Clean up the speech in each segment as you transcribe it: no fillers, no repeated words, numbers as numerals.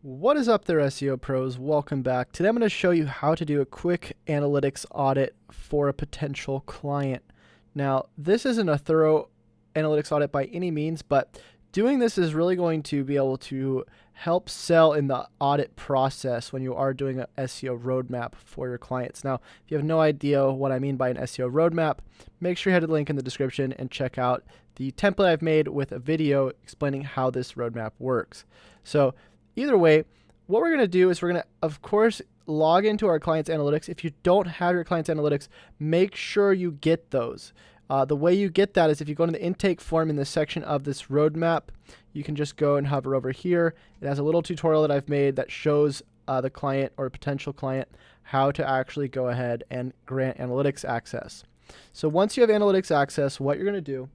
What is up there, SEO pros? Welcome back. Today I'm going to show you how to do a quick analytics audit for a potential client. Now, this isn't a thorough analytics audit by any means, but doing this is really going to be able to help sell in the audit process when you are doing an SEO roadmap for your clients. Now, if you have no idea what I mean by an SEO roadmap, make sure you head to the link in the description and check out the template I've made with a video explaining how this roadmap works. So either way, what we're going to do is we're going to, of course, log into our client's analytics. If you don't have your client's analytics, make sure you get those. The way you get that is if you go to the intake form in this section of this roadmap, you can just go and hover over here. It has a little tutorial that I've made that shows the client or potential client how to actually go ahead and grant analytics access. So once you have analytics access, what you're going to do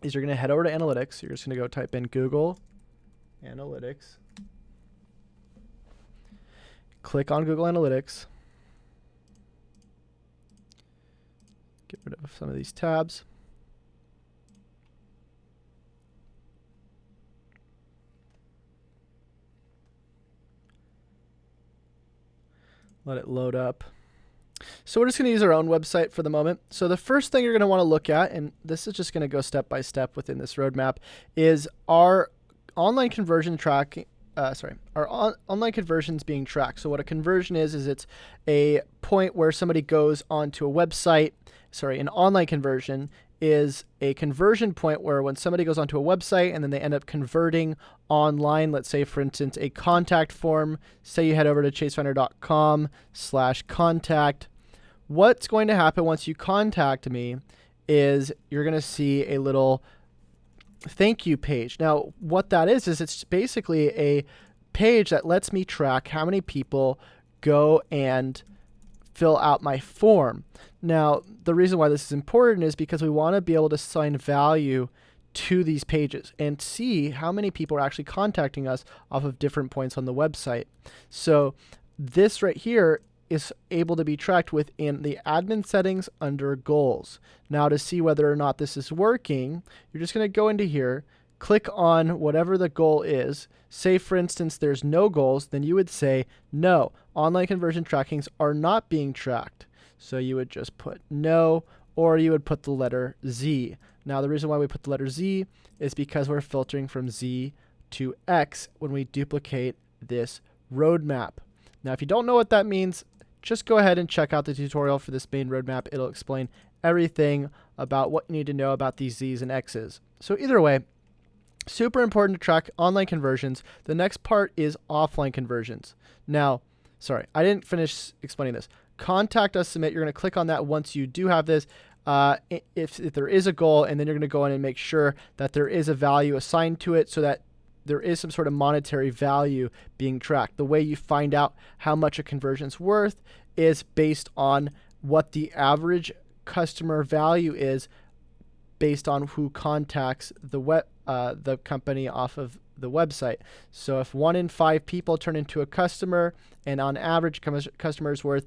is you're going to head over to analytics. You're just going to go type in Google Analytics. Click on Google Analytics. Get rid of some of these tabs. Let it load up. So we're just going to use our own website for the moment. So the first thing you're going to want to look at, and this is just going to go step by step within this roadmap, is our online conversion tracking. Online conversions being tracked. So what a conversion is it's a point where somebody goes onto a website. An online conversion is a conversion point where when somebody goes onto a website and then they end up converting online, let's say, for instance, a contact form. Say you head over to chasefinder.com/contact. What's going to happen once you contact me is you're going to see a little thank you page. Now, what that is it's basically a page that lets me track how many people go and fill out my form. Now, the reason why this is important is because we want to be able to assign value to these pages and see how many people are actually contacting us off of different points on the website. So this right here is able to be tracked within the admin settings under goals. Now, to see whether or not this is working, you're just going to go into here, click on whatever the goal is. Say, for instance, there's no goals, then you would say, no, online conversion trackings are not being tracked. So you would just put no, or you would put the letter Z. Now, the reason why we put the letter Z is because we're filtering from Z to X when we duplicate this roadmap. Now, if you don't know what that means, just go ahead and check out the tutorial for this main roadmap. It'll explain everything about what you need to know about these Z's and X's. So either way, super important to track online conversions. The next part is offline conversions. Now, I didn't finish explaining this. Contact us, submit. You're going to click on that once you do have this. If there is a goal, and then you're going to go in and make sure that there is a value assigned to it so that there is some sort of monetary value being tracked. The way you find out how much a conversion is worth is based on what the average customer value is based on who contacts the company off of the website. So if 1 in 5 people turn into a customer, and on average customer is worth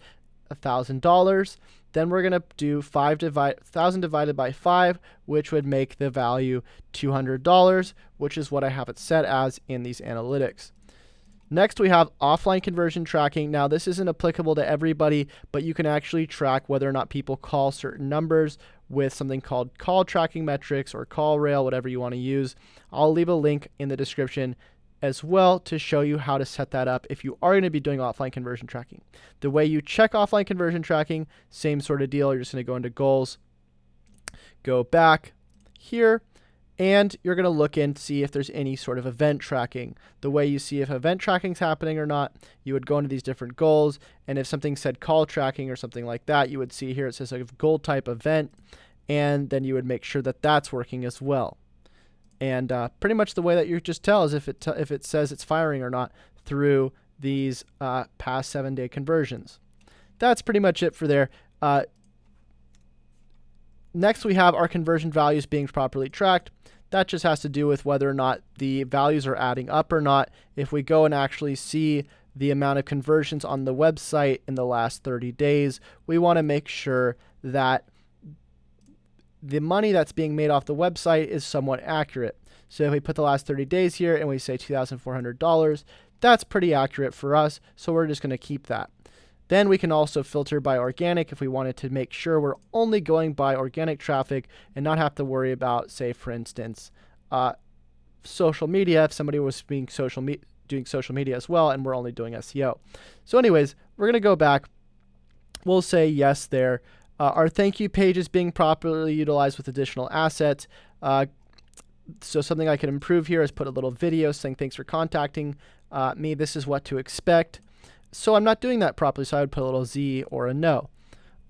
$1,000, then we're going to do 1,000 divided by 5, which would make the value $200, which is what I have it set as in these analytics. Next, we have offline conversion tracking. Now, this isn't applicable to everybody, but you can actually track whether or not people call certain numbers with something called call tracking metrics or call rail, whatever you want to use. I'll leave a link in the description as well to show you how to set that up if you are going to be doing offline conversion tracking. The way you check offline conversion tracking, same sort of deal. You're just going to go into goals, go back here, and you're going to look and see if there's any sort of event tracking. The way you see if event tracking is happening or not, you would go into these different goals, and if something said call tracking or something like that, you would see here it says like goal type event, and then you would make sure that that's working as well. And pretty much the way that you just tell is if it says it's firing or not through these past 7-day conversions. That's pretty much it for there. Next, we have our conversion values being properly tracked. That just has to do with whether or not the values are adding up or not. If we go and actually see the amount of conversions on the website in the last 30 days, we want to make sure that the money that's being made off the website is somewhat accurate. So if we put the last 30 days here and we say $2,400, That's pretty accurate for us, so we're just going to keep that. Then we can also filter by organic if we wanted to make sure we're only going by organic traffic and not have to worry about, say, for instance, social media, if somebody was doing social media as well and we're only doing SEO. So anyways, we're going to go back. We'll say yes there. Our thank you page is being properly utilized with additional assets. So something I can improve here is put a little video saying thanks for contacting me. This is what to expect. So I'm not doing that properly, so I would put a little Z or a no.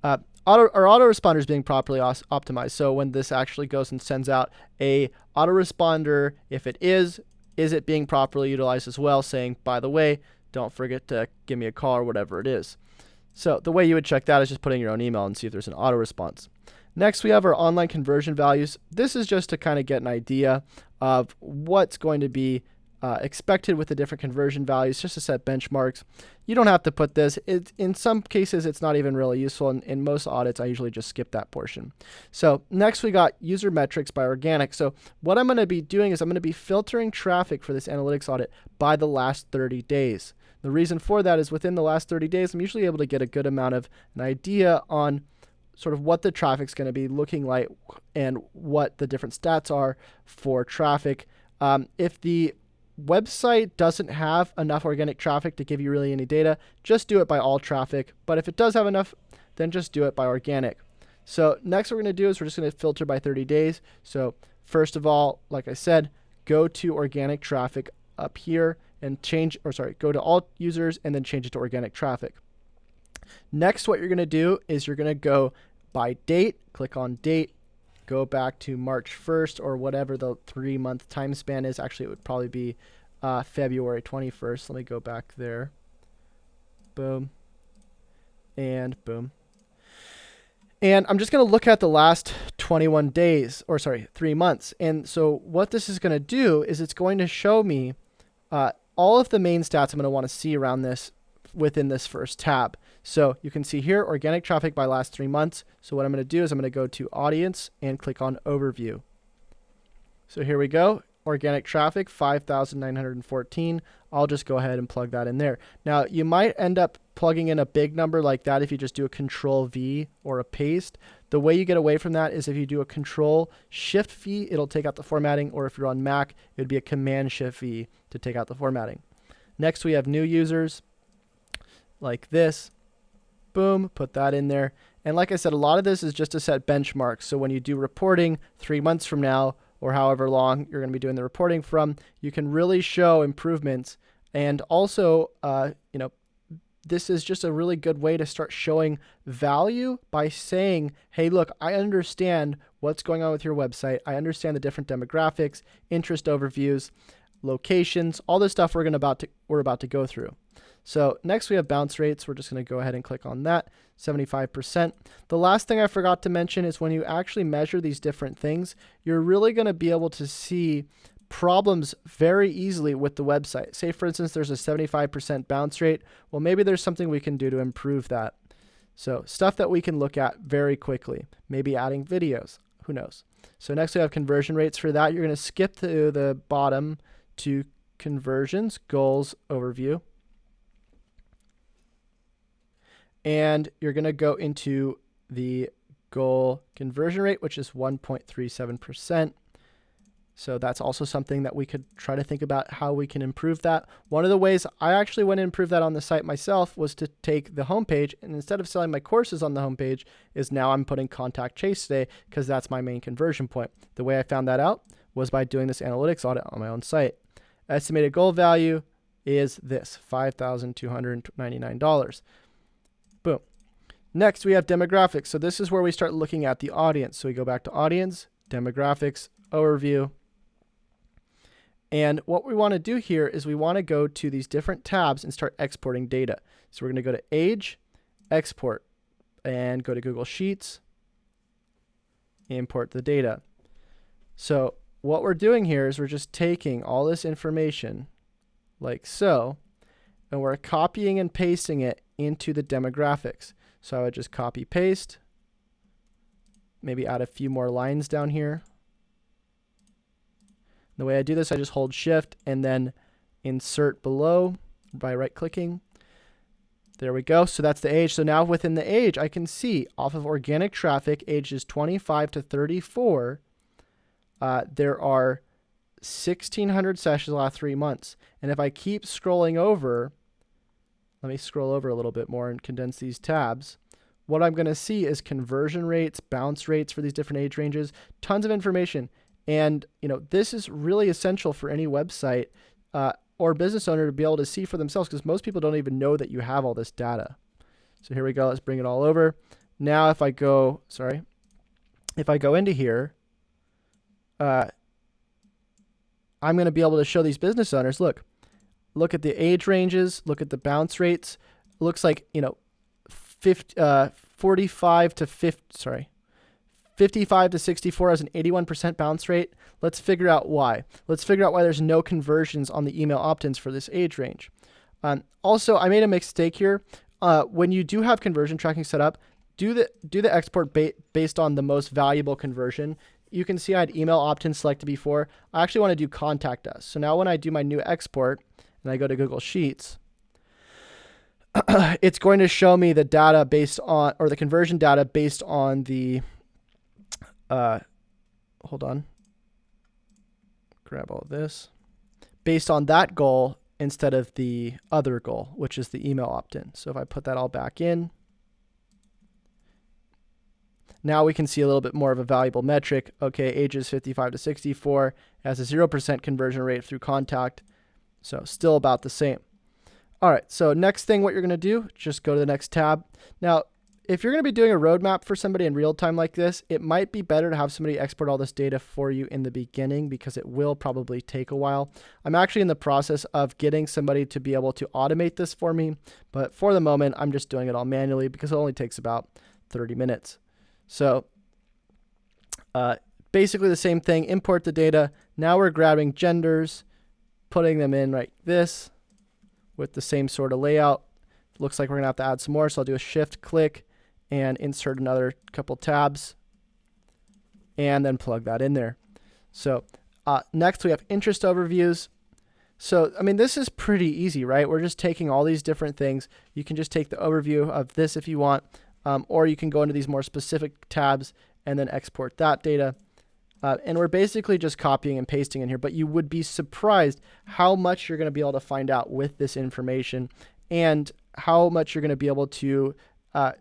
Our autoresponder is being properly optimized. So when this actually goes and sends out a autoresponder, if it is it being properly utilized as well, saying, by the way, don't forget to give me a call or whatever it is. So the way you would check that is just putting your own email and see if there's an auto response. Next, we have our online conversion values. This is just to kind of get an idea of what's going to be expected with the different conversion values, just to set benchmarks. You don't have to put this. In some cases, it's not even really useful. In most audits, I usually just skip that portion. So next, we got user metrics by organic. So what I'm going to be doing is I'm going to be filtering traffic for this analytics audit by the last 30 days. The reason for that is within the last 30 days, I'm usually able to get a good amount of an idea on sort of what the traffic's going to be looking like and what the different stats are for traffic. If the website doesn't have enough organic traffic to give you really any data, just do it by all traffic. But if it does have enough, then just do it by organic. So next what we're going to do is we're just going to filter by 30 days. So first of all, like I said, go to organic traffic up here and go to all users and then change it to organic traffic. Next, what you're going to do is you're going to go by date, click on date, go back to March 1st or whatever the 3-month time span is. Actually, it would probably be February 21st. Let me go back there. Boom. And boom. And I'm just going to look at the last 21 days, 3 months. And so what this is going to do is it's going to show me all of the main stats I'm going to want to see around this within this first tab. So you can see here, organic traffic by last 3 months. So what I'm going to do is I'm going to go to audience and click on overview. So here we go. Organic traffic, 5,914. I'll just go ahead and plug that in there. Now you might end up plugging in a big number like that if you just do a Control V or a paste. The way you get away from that is if you do a Control Shift V, it'll take out the formatting, or if you're on Mac, it would be a Command Shift V to take out the formatting. Next, we have new users like this. Boom, put that in there. And like I said, a lot of this is just to set benchmarks. So when you do reporting 3 months from now, or however long you're going to be doing the reporting from, you can really show improvements. And also, this is just a really good way to start showing value by saying, hey, look, I understand what's going on with your website. I understand the different demographics, interest overviews, locations, all this stuff we're about to go through. So next we have bounce rates. We're just going to go ahead and click on that, 75%. The last thing I forgot to mention is when you actually measure these different things, you're really going to be able to see problems very easily with the website. Say, for instance, there's a 75% bounce rate. Well, maybe there's something we can do to improve that. So stuff that we can look at very quickly, maybe adding videos, who knows. So next we have conversion rates. For that, you're going to skip to the bottom to conversions, goals, overview. And you're going to go into the goal conversion rate, which is 1.37%. So that's also something that we could try to think about how we can improve that. One of the ways I actually went and improved that on the site myself was to take the homepage, and instead of selling my courses on the homepage, is now I'm putting contact Chase today because that's my main conversion point. The way I found that out was by doing this analytics audit on my own site. Estimated goal value is this, $5,299. Boom. Next, we have demographics. So this is where we start looking at the audience. So we go back to audience, demographics, overview. And what we want to do here is we want to go to these different tabs and start exporting data. So we're going to go to age, export, and go to Google Sheets, import the data. So what we're doing here is we're just taking all this information like so, and we're copying and pasting it into the demographics. So I would just copy paste, maybe add a few more lines down here. The way I do this, I just hold shift and then insert below by right-clicking. There we go. So that's the age. So now within the age, I can see off of organic traffic, ages 25 to 34, there are 1,600 sessions the last 3 months. And if I keep scrolling over, let me scroll over a little bit more and condense these tabs. What I'm going to see is conversion rates, bounce rates for these different age ranges, tons of information. And this is really essential for any website or business owner to be able to see for themselves, because most people don't even know that you have all this data. So here we go. Let's bring it all over. Now if I go into here, I'm going to be able to show these business owners, look at the age ranges, look at the bounce rates. It looks like, 55 to 64 has an 81% bounce rate. Let's figure out why. Let's figure out why there's no conversions on the email opt-ins for this age range. Also, I made a mistake here. When you do have conversion tracking set up, do the export based on the most valuable conversion. You can see I had email opt-in selected before. I actually want to do contact us. So now when I do my new export and I go to Google Sheets, it's going to show me the data based on, or the conversion data based on the, hold on, grab all of this, based on that goal instead of the other goal, which is the email opt-in. So if I put that all back in, now we can see a little bit more of a valuable metric. Okay, ages 55 to 64 has a 0% conversion rate through contact. So still about the same. All right, so next thing, what you're going to do, just go to the next tab. Now, if you're going to be doing a roadmap for somebody in real time like this, it might be better to have somebody export all this data for you in the beginning, because it will probably take a while. I'm actually in the process of getting somebody to be able to automate this for me, but for the moment, I'm just doing it all manually because it only takes about 30 minutes. So basically the same thing, import the data. Now we're grabbing genders, putting them in like this with the same sort of layout. Looks like we're gonna have to add some more, so I'll do a shift click and insert another couple tabs and then plug that in there. So next we have interest overviews. So, I mean, this is pretty easy, right? We're just taking all these different things. You can just take the overview of this if you want, or you can go into these more specific tabs and then export that data. And we're basically just copying and pasting in here, but you would be surprised how much you're going to be able to find out with this information, and how much you're going to be able to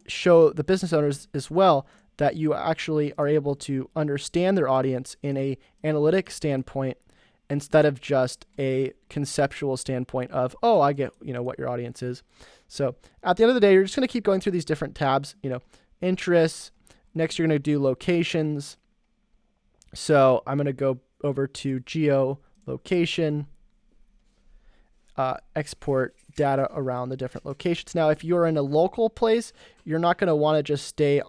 show the business owners as well that you actually are able to understand their audience in a analytic standpoint instead of just a conceptual standpoint of, oh, I get, what your audience is. So at the end of the day, you're just going to keep going through these different tabs, interests. Next, you're going to do locations. So I'm going to go over to geolocation, export data around the different locations. Now, if you're in a local place, you're not going to want to just stay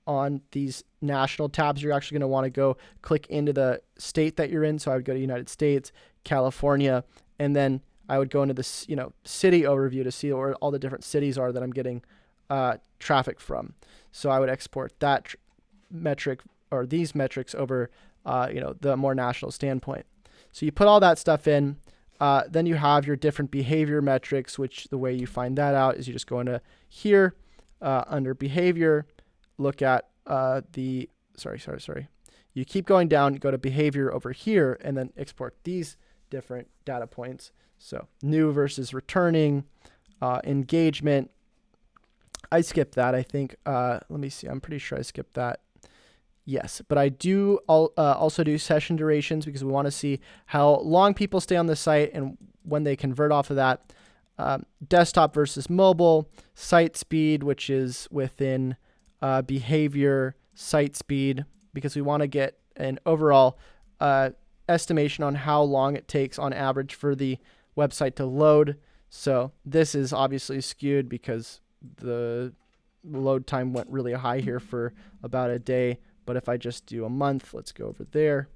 on these national tabs. You're actually going to want to go click into the state that you're in. So I would go to United States, California, and then I would go into this, city overview to see where all the different cities are that I'm getting traffic from. So I would export that metric, or these metrics, over the more national standpoint. So you put all that stuff in. Then you have your different behavior metrics, which the way you find that out is you just go into here, under behavior, look at you keep going down, go to behavior over here, and then export these different data points. So new versus returning, engagement. I skipped that, I think. Let me see. I'm pretty sure I skipped that. Yes, but I do also do session durations, because we want to see how long people stay on the site and when they convert off of that. Desktop versus mobile, site speed, which is within behavior, site speed, because we want to get an overall estimation on how long it takes on average for the website to load. So this is obviously skewed because the load time went really high here for about a day. But if I just do a month, let's go over there.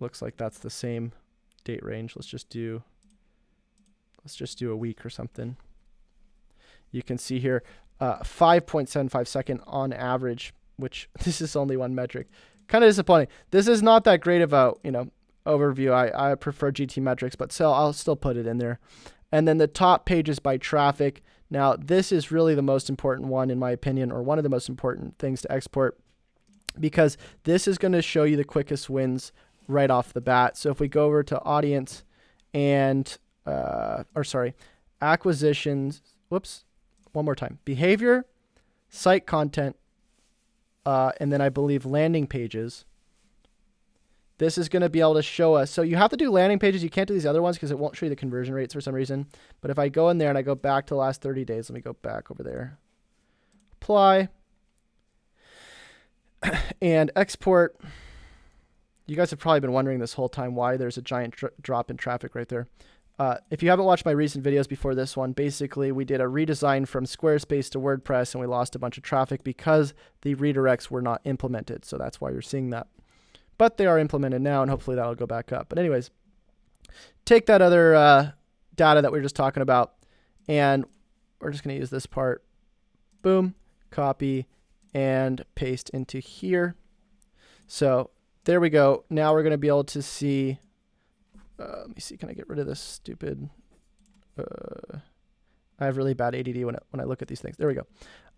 Looks like that's the same date range. Let's just do a week or something. You can see here 5.75 second on average, which this is only one metric. Kind of disappointing. This is not that great of a overview. I prefer GT metrics, but I'll still put it in there. And then the top pages by traffic. Now, this is really the most important one, in my opinion, or one of the most important things to export, because this is going to show you the quickest wins right off the bat. So if we go over to audience and, acquisitions, whoops, one more time, behavior, site content, and then I believe landing pages. This is going to be able to show us. So you have to do landing pages. You can't do these other ones because it won't show you the conversion rates for some reason. But if I go in there and I go back to the last 30 days, let me go back over there. Apply. And export. You guys have probably been wondering this whole time why there's a giant drop in traffic right there. If you haven't watched my recent videos before this one, basically we did a redesign from Squarespace to WordPress and we lost a bunch of traffic because the redirects were not implemented. So that's why you're seeing that. But they are implemented now, and hopefully that'll go back up. But anyways, take that other data that we were just talking about, and we're just going to use this part. Boom, copy, and paste into here. So there we go. Now we're going to be able to see. Let me see. Can I get rid of this stupid? I have really bad ADD when I look at these things. There we go.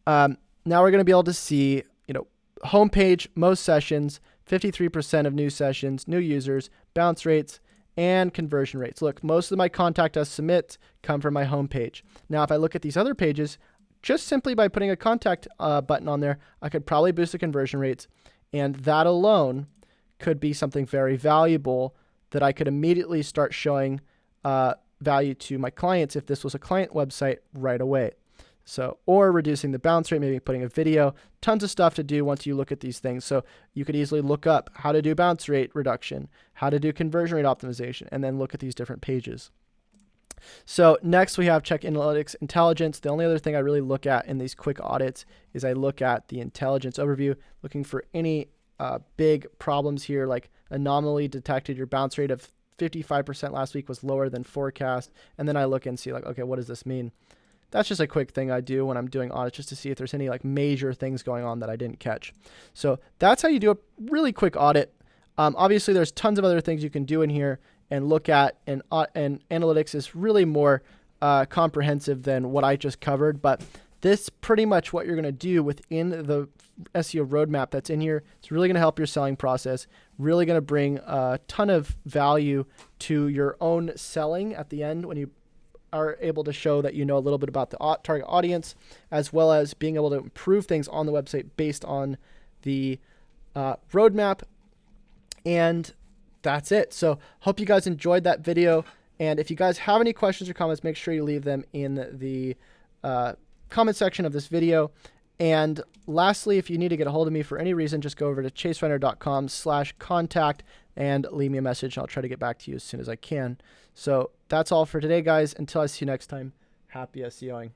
Now we're going to be able to see, homepage, most sessions, 53% of new sessions, new users, bounce rates, and conversion rates. Look, most of my contact us submits come from my homepage. Now, if I look at these other pages, just simply by putting a contact button on there, I could probably boost the conversion rates. And that alone could be something very valuable that I could immediately start showing value to my clients if this was a client website right away. So, or reducing the bounce rate, maybe putting a video, tons of stuff to do once you look at these things. So you could easily look up how to do bounce rate reduction, how to do conversion rate optimization, and then look at these different pages. So next we have check analytics intelligence. The only other thing I really look at in these quick audits is I look at the intelligence overview, looking for any big problems here, like anomaly detected, your bounce rate of 55% last week was lower than forecast. And then I look and see like, okay, what does this mean? That's just a quick thing I do when I'm doing audits, just to see if there's any like major things going on that I didn't catch. So that's how you do a really quick audit. Obviously, there's tons of other things you can do in here and look at, and analytics is really more comprehensive than what I just covered. But this pretty much what you're going to do within the SEO roadmap that's in here. It's really going to help your selling process, really going to bring a ton of value to your own selling at the end when you are able to show that you know a little bit about the target audience, as well as being able to improve things on the website based on the roadmap. And that's it. So hope you guys enjoyed that video. And if you guys have any questions or comments, make sure you leave them in the comment section of this video. And lastly, if you need to get a hold of me for any reason, just go over to chasereiner.com/contact and leave me a message. I'll try to get back to you as soon as I can. So that's all for today, guys. Until I see you next time, happy SEOing.